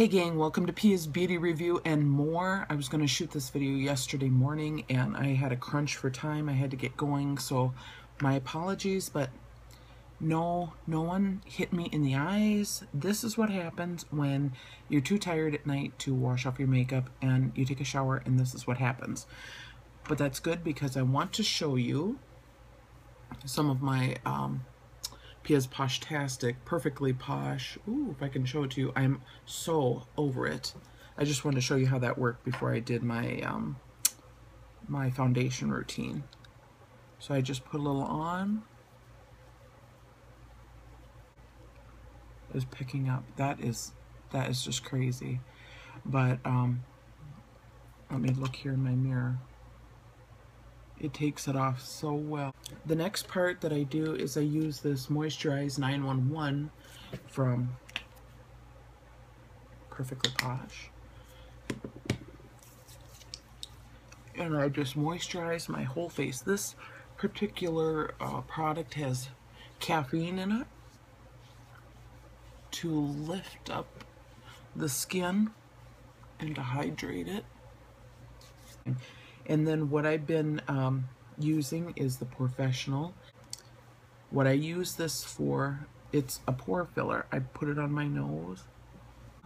Hey gang, welcome to Pia's Beauty Review and more. I was going to shoot this video yesterday morning and I had a crunch for time. I had to get going, so my apologies, but no one hit me in the eyes. This is what happens when you're too tired at night to wash off your makeup and you take a shower, and this is what happens. But that's good because I want to show you some of my Pia's Poshtastic, Perfectly Posh. Ooh, if I can show it to you. I'm so over it. I just wanted to show you how that worked before I did my my foundation routine. So I just put a little on. It's picking up. That is just crazy. But let me look here in my mirror. It takes it off so well. The next part that I do is I use this Moisturize 911 from Perfectly Posh. And I just moisturize my whole face. This particular product has caffeine in it to lift up the skin and to hydrate it. And then what I've been using is the Professional. What I use this for, it's a pore filler. I put it on my nose.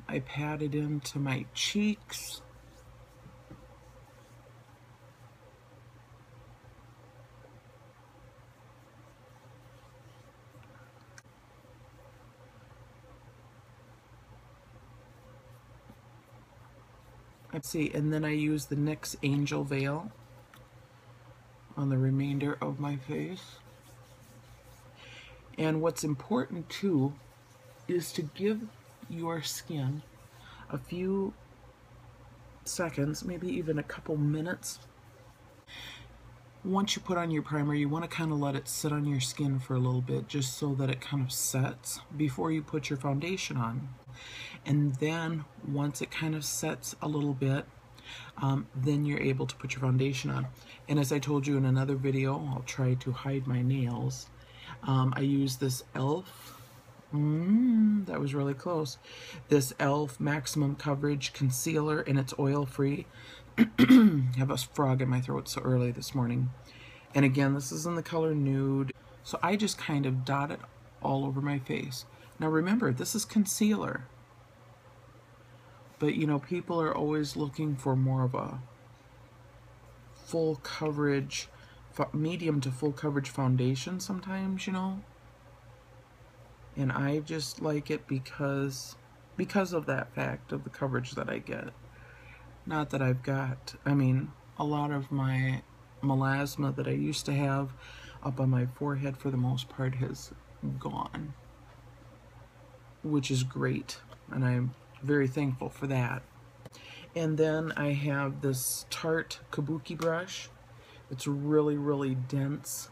I pat it into my cheeks. Let's see, and then I use the NYX Angel Veil on the remainder of my face. And what's important too is to give your skin a few seconds, maybe even a couple minutes. Once you put on your primer, you want to kind of let it sit on your skin for a little bit, just so that it kind of sets before you put your foundation on. And then once it kind of sets a little bit, then you're able to put your foundation on. And as I told you in another video, I'll try to hide my nails. I use this e.l.f. That was really close. This e.l.f. Maximum Coverage Concealer, and it's oil-free. I have a frog in my throat so early this morning. And again, this is in the color Nude. So I just kind of dot it all over my face. Now remember, this is concealer. But you know, people are always looking for more of a full coverage, medium to full coverage foundation sometimes, you know. And I just like it because of that fact of the coverage that I get. Not that I've got, I mean, a lot of my melasma that I used to have up on my forehead for the most part has gone, which is great, and I'm very thankful for that. And then I have this Tarte Kabuki brush. It's really, really dense.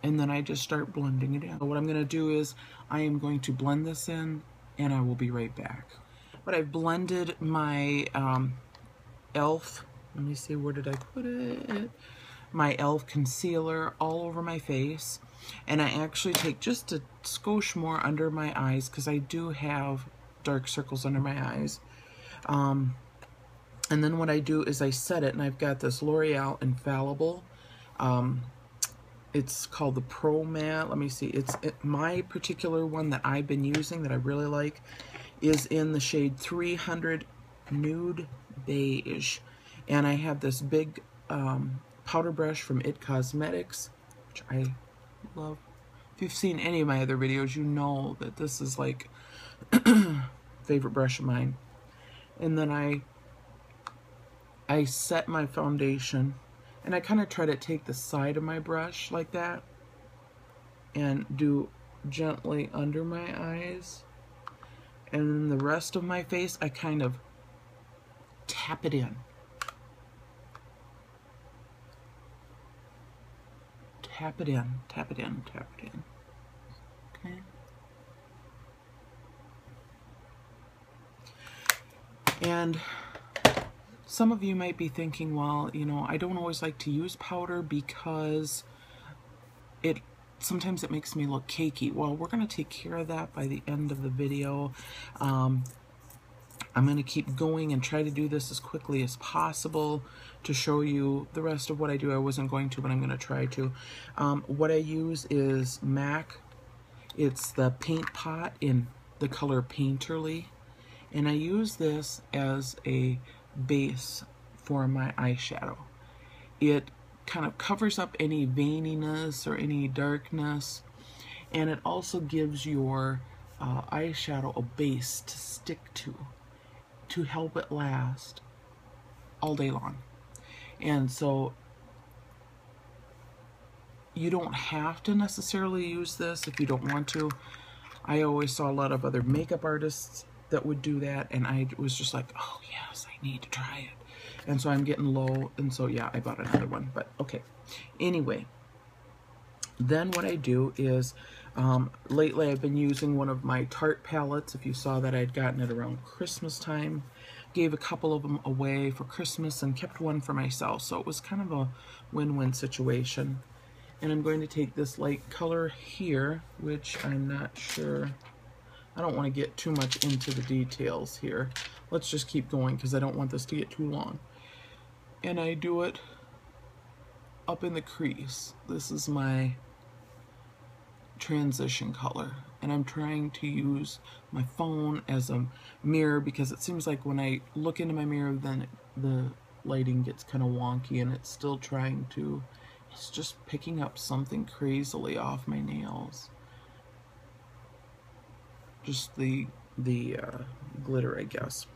And then I just start blending it in. So what I'm going to do is I am going to blend this in, and I will be right back. But I've blended my e.l.f. Let me see, where did I put it? My e.l.f. concealer all over my face. And I actually take just a skosh more under my eyes because I do have dark circles under my eyes. And then what I do is I set it, and I've got this L'Oreal Infallible. It's called the Pro Matte. Let me see. My particular one that I've been using that I really like is in the shade 300 Nude Beige. And I have this big powder brush from It Cosmetics, which I love. If you've seen any of my other videos, you know that this is like favorite brush of mine. And then I set my foundation, and I kind of try to take the side of my brush like that and do gently under my eyes. And then the rest of my face, I kind of tap it in. Tap it in, tap it in, tap it in. Okay. And some of you might be thinking, well, you know, I don't always like to use powder because sometimes it makes me look cakey. Well, we're going to take care of that by the end of the video. I'm going to keep going and try to do this as quickly as possible to show you the rest of what I do. I wasn't going to, but I'm going to try to. What I use is MAC. It's the paint pot in the color Painterly. And I use this as a base for my eyeshadow. It kind of covers up any veininess or any darkness. And it also gives your eyeshadow a base to stick to help it last all day long. And so you don't have to necessarily use this if you don't want to. I always saw a lot of other makeup artists that would do that, and I was just like, oh yes, I need to try it. And so I'm getting low, and so yeah, I bought another one, but okay. Anyway, then what I do is, lately I've been using one of my Tarte palettes. If you saw that, I'd gotten it around Christmas time. Gave a couple of them away for Christmas and kept one for myself, so it was kind of a win-win situation. And I'm going to take this light color here, which I'm not sure, I don't want to get too much into the details here. Let's just keep going because I don't want this to get too long. And I do it up in the crease. This is my transition color, and I'm trying to use my phone as a mirror because it seems like when I look into my mirror, then the lighting gets kind of wonky, and it's still trying to, it's just picking up something crazily off my nails. Just the glitter, I guess.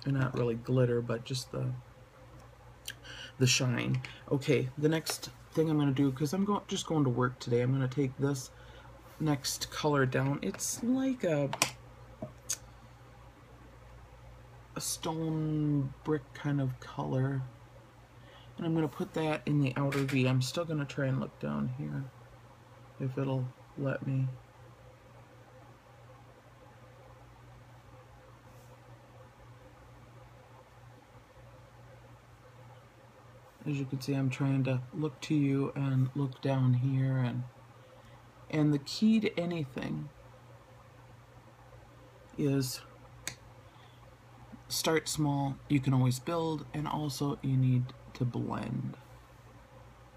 And not really glitter, but just the shine. Okay, the next thing I'm going to do, because I'm just going to work today, I'm going to take this next color down. It's like a stone brick kind of color. And I'm going to put that in the outer V. I'm still going to try and look down here if it'll let me. As you can see, I'm trying to look to you and look down here, and the key to anything is start small. You can always build, and also you need to blend.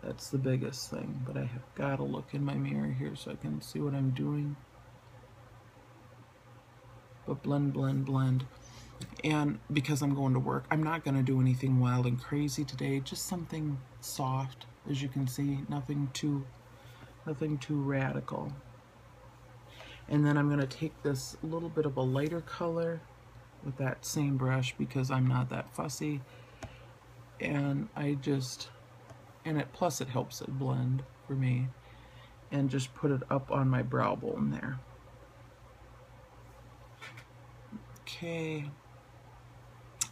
That's the biggest thing, but I have got to look in my mirror here so I can see what I'm doing. But blend, blend, blend. And because I'm going to work, I'm not going to do anything wild and crazy today, just something soft, as you can see, nothing too radical. And then I'm going to take this little bit of a lighter color with that same brush because I'm not that fussy, and plus it helps it blend for me, and just put it up on my brow bone there. Okay.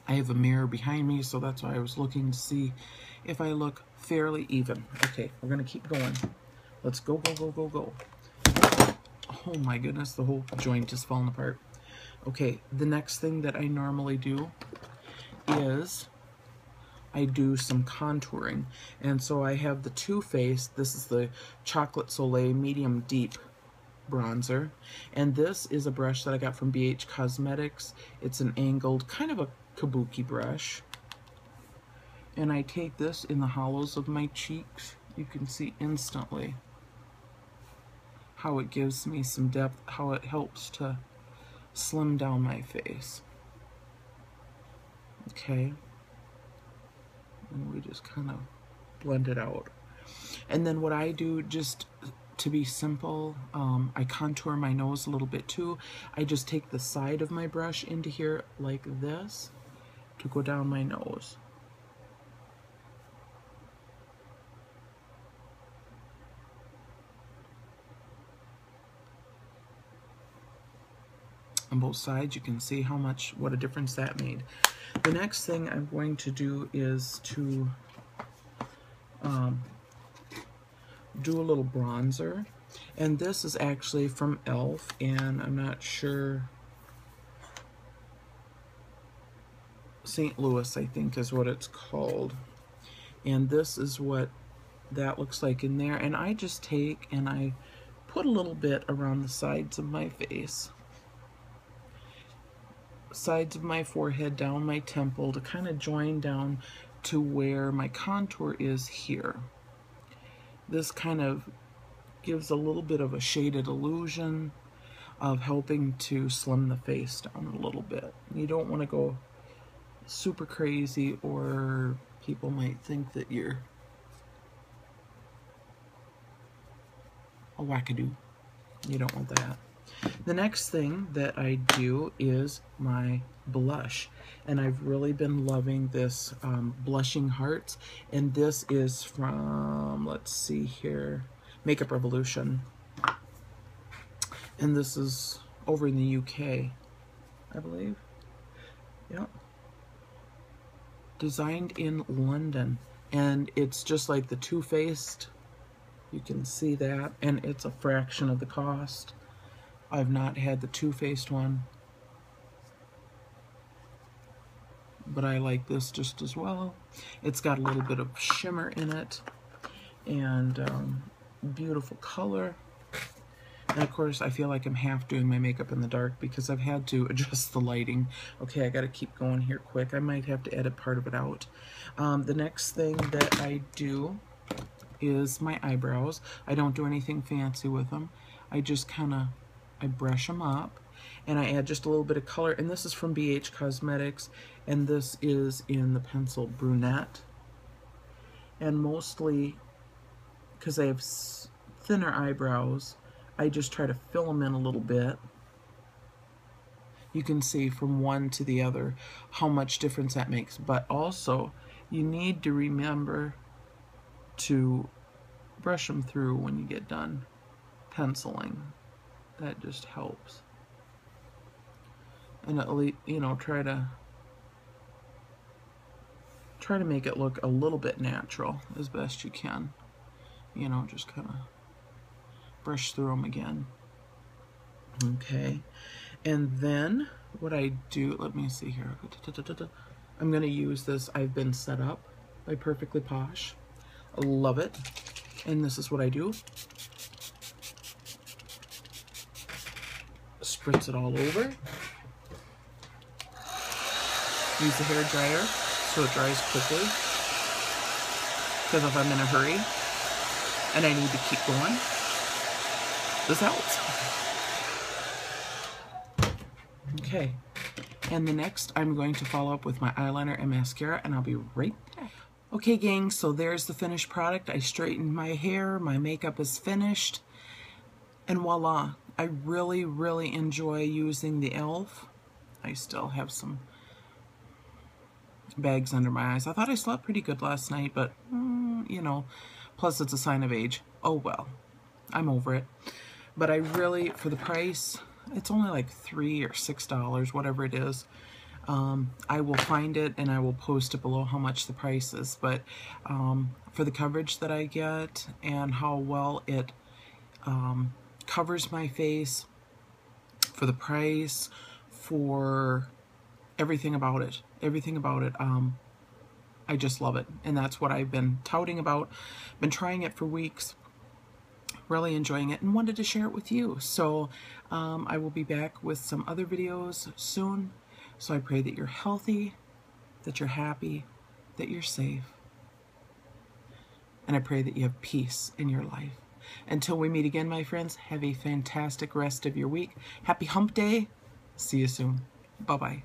I have a mirror behind me, so that's why I was looking to see if I look fairly even. Okay, we're going to keep going. Let's go, go, go, go, go. Oh my goodness, the whole joint is falling apart. Okay, the next thing that I normally do is I do some contouring. And so I have the Too Faced, this is the Chocolate Soleil Medium Deep bronzer. And this is a brush that I got from BH Cosmetics. It's an angled, kind of a kabuki brush, and I take this in the hollows of my cheeks. You can see instantly how it gives me some depth, how it helps to slim down my face. Okay, and we just kind of blend it out. And then what I do, just to be simple, I contour my nose a little bit too. I just take the side of my brush into here like this to go down my nose. On both sides, you can see what a difference that made. The next thing I'm going to do is to do a little bronzer, and this is actually from e.l.f., and I'm not sure, St. Louis, I think is what it's called. And this is what that looks like in there. And I just take and I put a little bit around the sides of my face. sides of my forehead, down my temple, to kind of join down to where my contour is here. This kind of gives a little bit of a shaded illusion of helping to slim the face down a little bit. You don't want to go super crazy, or people might think that you're a wackadoo. You don't want that. The next thing that I do is my blush, and I've really been loving this Blushing Hearts, and this is from, let's see here, Makeup Revolution, and this is over in the UK, I believe. Yep. Designed in London, and it's just like the Too Faced. You can see that, and it's a fraction of the cost. I've not had the Too Faced one, but I like this just as well. It's got a little bit of shimmer in it, and beautiful color. And of course, I feel like I'm half doing my makeup in the dark because I've had to adjust the lighting. Okay, I gotta keep going here quick. I might have to edit part of it out. The next thing that I do is my eyebrows. I don't do anything fancy with them. I just I brush them up, and I add just a little bit of color. And this is from BH Cosmetics, and this is in the pencil Brunette. And mostly, because I have thinner eyebrows, I just try to fill them in a little bit. You can see from one to the other how much difference that makes. But also, you need to remember to brush them through when you get done penciling. That just helps. And at least, you know, try to make it look a little bit natural as best you can. You know, just kind of brush through them again. Okay, and then what I do, let me see here. I'm going to use this I've Been Set Up by Perfectly Posh. I love it. And this is what I do. Spritz it all over. Use the hair dryer so it dries quickly, because if I'm in a hurry and I need to keep going, this helps. Okay, and the next I'm going to follow up with my eyeliner and mascara, and I'll be right back. Okay, gang, so there's the finished product. I straightened my hair, my makeup is finished, and voila. I really, really enjoy using the e.l.f. I still have some bags under my eyes. I thought I slept pretty good last night, but, you know, plus it's a sign of age. Oh well, I'm over it. But I really, for the price, it's only like $3 or $6, whatever it is. I will find it and I will post it below how much the price is. But for the coverage that I get and how well it covers my face, for the price, for everything about it, I just love it. And that's what I've been touting about. Been trying it for weeks, really enjoying it, and wanted to share it with you. So I will be back with some other videos soon. So I pray that you're healthy, that you're happy, that you're safe, and I pray that you have peace in your life. Until we meet again, my friends, have a fantastic rest of your week. Happy Hump Day. See you soon. Bye-bye.